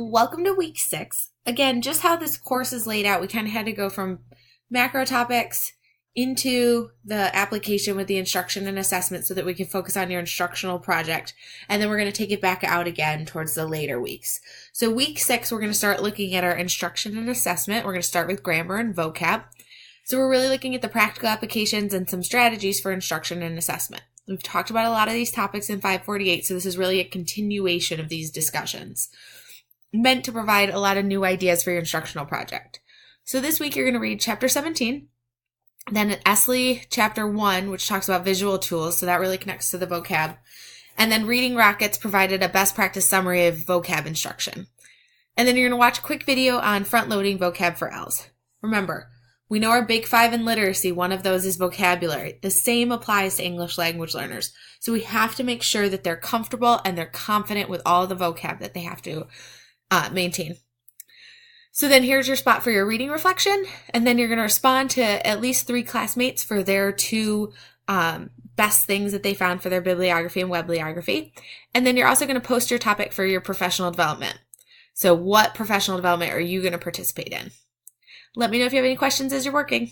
Welcome to week 6. Again, just how this course is laid out, we kind of had to go from macro topics into the application with the instruction and assessment so that we can focus on your instructional project. And then we're going to take it back out again towards the later weeks. So week 6, we're going to start looking at our instruction and assessment. We're going to start with grammar and vocab. So we're really looking at the practical applications and some strategies for instruction and assessment. We've talked about a lot of these topics in 548, so this is really a continuation of these discussions, meant to provide a lot of new ideas for your instructional project. So this week you're going to read chapter 17, then Esley chapter 1, which talks about visual tools, so that really connects to the vocab, and then Reading Rockets provided a best practice summary of vocab instruction. And then you're going to watch a quick video on front-loading vocab for L's. Remember, we know our big 5 in literacy, one of those is vocabulary. The same applies to English language learners. So we have to make sure that they're comfortable and they're confident with all the vocab that they have to maintain. So then here's your spot for your reading reflection, and then you're going to respond to at least 3 classmates for their 2 best things that they found for their bibliography and webliography. And then you're also going to post your topic for your professional development. So what professional development are you going to participate in? Let me know if you have any questions as you're working.